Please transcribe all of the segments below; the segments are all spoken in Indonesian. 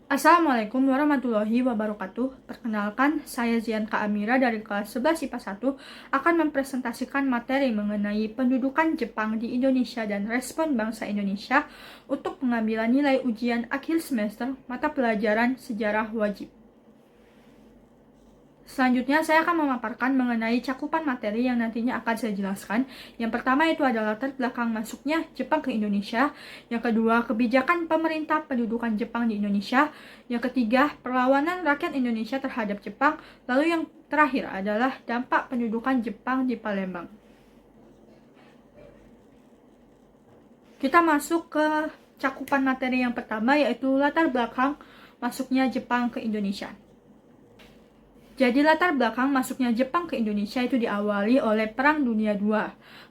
Assalamualaikum warahmatullahi wabarakatuh. Perkenalkan, saya Zianka Amira dari kelas 11 IPA 1 akan mempresentasikan materi mengenai pendudukan Jepang di Indonesia dan respon bangsa Indonesia untuk pengambilan nilai ujian akhir semester mata pelajaran sejarah wajib. Selanjutnya, saya akan memaparkan mengenai cakupan materi yang nantinya akan saya jelaskan. Yang pertama itu adalah latar belakang masuknya Jepang ke Indonesia. Yang kedua, kebijakan pemerintah pendudukan Jepang di Indonesia. Yang ketiga, perlawanan rakyat Indonesia terhadap Jepang. Lalu yang terakhir adalah dampak pendudukan Jepang di Palembang. Kita masuk ke cakupan materi yang pertama, yaitu latar belakang masuknya Jepang ke Indonesia. Jadi latar belakang masuknya Jepang ke Indonesia itu diawali oleh Perang Dunia II.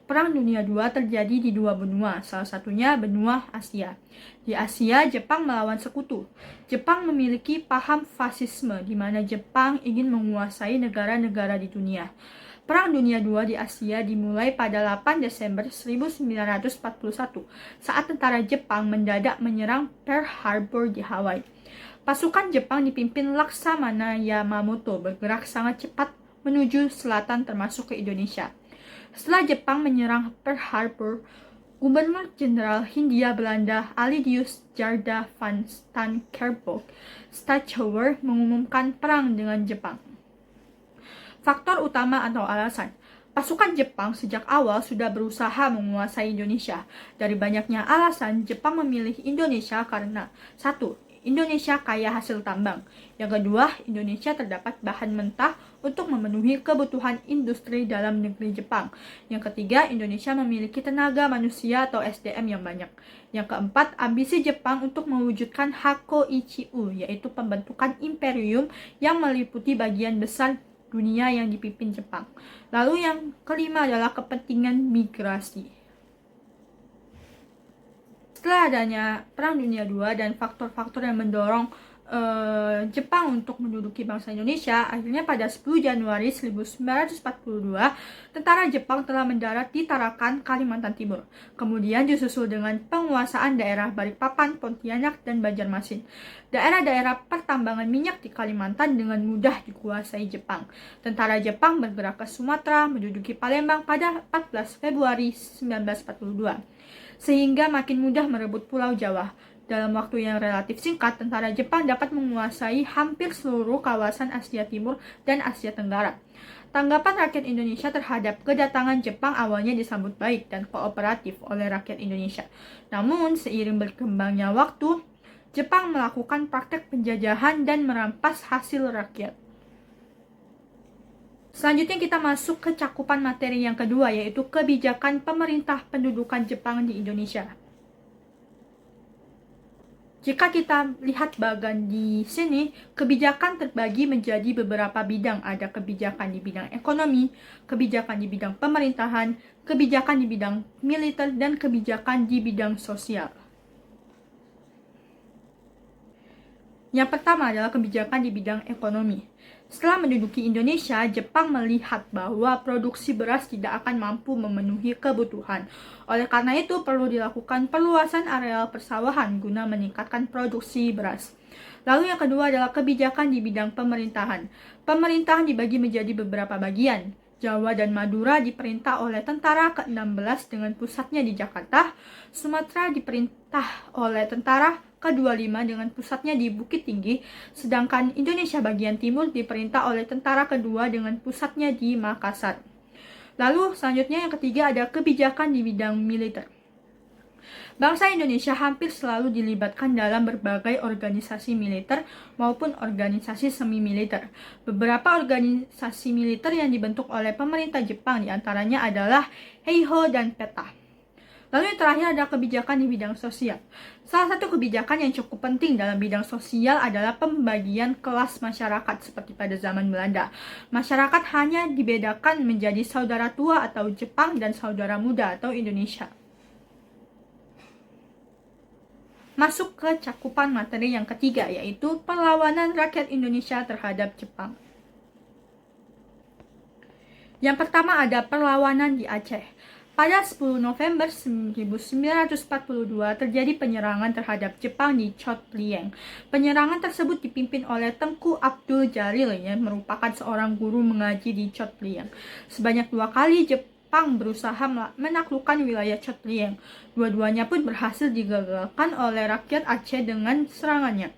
Perang Dunia II terjadi di dua benua, salah satunya benua Asia. Di Asia, Jepang melawan sekutu. Jepang memiliki paham fasisme, di mana Jepang ingin menguasai negara-negara di dunia. Perang Dunia II di Asia dimulai pada 8 Desember 1941 saat tentara Jepang mendadak menyerang Pearl Harbor di Hawaii. Pasukan Jepang dipimpin Laksamana Yamamoto bergerak sangat cepat menuju selatan termasuk ke Indonesia. Setelah Jepang menyerang Pearl Harbor, Gubernur Jenderal Hindia Belanda Alidius Djardja van Steenkerk Stachouwer mengumumkan perang dengan Jepang. Faktor utama atau alasan, pasukan Jepang sejak awal sudah berusaha menguasai Indonesia. Dari banyaknya alasan, Jepang memilih Indonesia karena 1. Indonesia kaya hasil tambang. Yang kedua, Indonesia terdapat bahan mentah untuk memenuhi kebutuhan industri dalam negeri Jepang. Yang ketiga, Indonesia memiliki tenaga manusia atau SDM yang banyak. Yang keempat, ambisi Jepang untuk mewujudkan Hakoichi-u, yaitu pembentukan imperium yang meliputi bagian besar dunia yang dipimpin Jepang. Lalu yang kelima adalah kepentingan migrasi. Setelah adanya Perang Dunia II dan faktor-faktor yang mendorong Jepang untuk menduduki bangsa Indonesia, akhirnya pada 10 Januari 1942, tentara Jepang telah mendarat di Tarakan, Kalimantan Timur. Kemudian disusul dengan penguasaan daerah Balikpapan, Pontianak, dan Banjarmasin. Daerah-daerah pertambangan minyak di Kalimantan dengan mudah dikuasai Jepang. Tentara Jepang bergerak ke Sumatera, menduduki Palembang pada 14 Februari 1942. Sehingga makin mudah merebut Pulau Jawa. Dalam waktu yang relatif singkat, tentara Jepang dapat menguasai hampir seluruh kawasan Asia Timur dan Asia Tenggara. Tanggapan rakyat Indonesia terhadap kedatangan Jepang awalnya disambut baik dan kooperatif oleh rakyat Indonesia. Namun, seiring berkembangnya waktu, Jepang melakukan praktek penjajahan dan merampas hasil rakyat. Selanjutnya kita masuk ke cakupan materi yang kedua, yaitu kebijakan pemerintah pendudukan Jepang di Indonesia. Jika kita lihat bagian di sini, kebijakan terbagi menjadi beberapa bidang. Ada kebijakan di bidang ekonomi, kebijakan di bidang pemerintahan, kebijakan di bidang militer, dan kebijakan di bidang sosial. Yang pertama adalah kebijakan di bidang ekonomi. Setelah menduduki Indonesia, Jepang melihat bahwa produksi beras tidak akan mampu memenuhi kebutuhan. Oleh karena itu, perlu dilakukan perluasan areal persawahan guna meningkatkan produksi beras. Lalu yang kedua adalah kebijakan di bidang pemerintahan. Pemerintahan dibagi menjadi beberapa bagian. Jawa dan Madura diperintah oleh tentara ke-16 dengan pusatnya di Jakarta. Sumatera diperintah oleh tentara ke-25 dengan pusatnya di Bukit Tinggi, sedangkan Indonesia bagian timur diperintah oleh tentara kedua dengan pusatnya di Makassar. Lalu selanjutnya yang ketiga ada kebijakan di bidang militer. Bangsa Indonesia hampir selalu dilibatkan dalam berbagai organisasi militer maupun organisasi semi-militer. Beberapa organisasi militer yang dibentuk oleh pemerintah Jepang diantaranya adalah Heiho dan PETA. Lalu yang terakhir ada kebijakan di bidang sosial. Salah satu kebijakan yang cukup penting dalam bidang sosial adalah pembagian kelas masyarakat seperti pada zaman Belanda. Masyarakat hanya dibedakan menjadi saudara tua atau Jepang dan saudara muda atau Indonesia. Masuk ke cakupan materi yang ketiga, yaitu perlawanan rakyat Indonesia terhadap Jepang. Yang pertama ada perlawanan di Aceh. Pada 10 November 1942 terjadi penyerangan terhadap Jepang di Chotlieng. Penyerangan tersebut dipimpin oleh Tengku Abdul Jalil yang merupakan seorang guru mengaji di Chotlieng. Sebanyak 2 kali Jepang berusaha menaklukkan wilayah Chotlieng. Dua-duanya pun berhasil digagalkan oleh rakyat Aceh dengan serangannya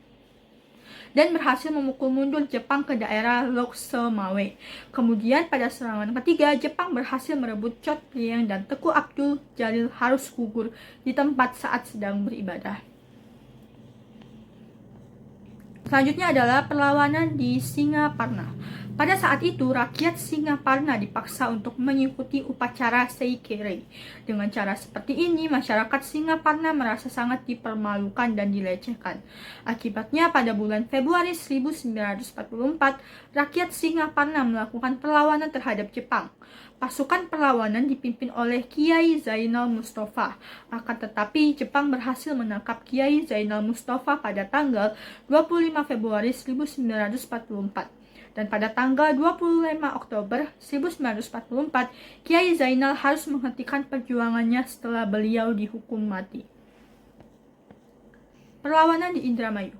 dan berhasil memukul mundur Jepang ke daerah Loksemawe. Kemudian pada serangan ketiga, Jepang berhasil merebut Chotlieng dan Tengku Abdul Jalil harus gugur di tempat saat sedang beribadah. Selanjutnya adalah perlawanan di Singaparna. Pada saat itu, rakyat Singaparna dipaksa untuk mengikuti upacara Seikere. Dengan cara seperti ini, masyarakat Singaparna merasa sangat dipermalukan dan dilecehkan. Akibatnya, pada bulan Februari 1944, rakyat Singaparna melakukan perlawanan terhadap Jepang. Pasukan perlawanan dipimpin oleh Kiai Zainal Mustafa. Akan tetapi, Jepang berhasil menangkap Kiai Zainal Mustafa pada tanggal 25 Februari 1944. Dan pada tanggal 25 Oktober 1944, Kiai Zainal harus menghentikan perjuangannya setelah beliau dihukum mati. Perlawanan di Indramayu.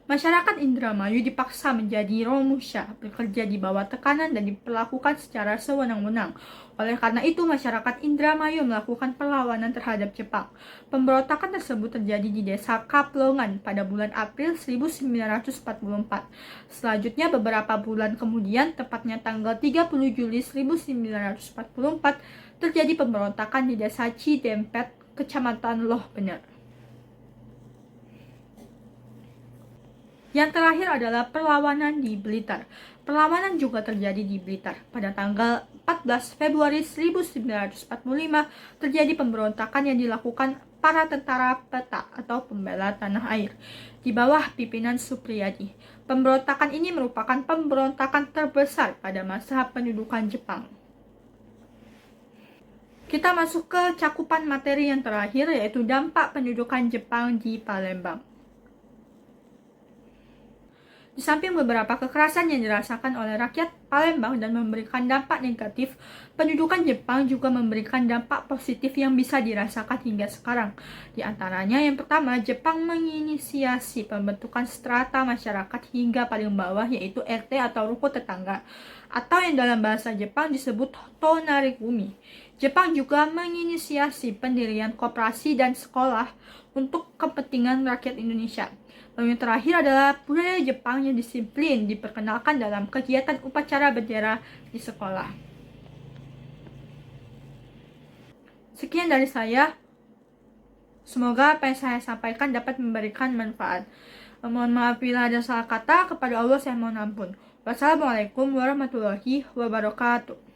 Masyarakat Indramayu dipaksa menjadi romusha, bekerja di bawah tekanan dan diperlakukan secara sewenang-wenang. Oleh karena itu, masyarakat Indramayu melakukan perlawanan terhadap Jepang. Pemberontakan tersebut terjadi di desa Kaplongan pada bulan April 1944. Selanjutnya, beberapa bulan kemudian, tepatnya tanggal 30 Juli 1944, terjadi pemberontakan di desa Cidempet, Kecamatan Loh Bener. Yang terakhir adalah perlawanan di Blitar. Perlawanan juga terjadi di Blitar. Pada tanggal 14 Februari 1945 terjadi pemberontakan yang dilakukan para tentara peta atau pembela tanah air di bawah pimpinan Supriyadi. Pemberontakan ini merupakan pemberontakan terbesar pada masa pendudukan Jepang. Kita masuk ke cakupan materi yang terakhir, yaitu dampak pendudukan Jepang di Palembang. Di samping beberapa kekerasan yang dirasakan oleh rakyat Palembang dan memberikan dampak negatif, pendudukan Jepang juga memberikan dampak positif yang bisa dirasakan hingga sekarang. Di antaranya, yang pertama, Jepang menginisiasi pembentukan strata masyarakat hingga paling bawah, yaitu RT atau rukun tetangga, atau yang dalam bahasa Jepang disebut Tonarigumi. Jepang juga menginisiasi pendirian koperasi dan sekolah untuk kepentingan rakyat Indonesia. Lalu yang terakhir adalah budaya Jepang yang disiplin diperkenalkan dalam kegiatan upacara bendera di sekolah. Sekian dari saya. Semoga apa yang saya sampaikan dapat memberikan manfaat. Mohon maaf bila ada salah kata. Kepada Allah saya mohon ampun. Wassalamualaikum warahmatullahi wabarakatuh.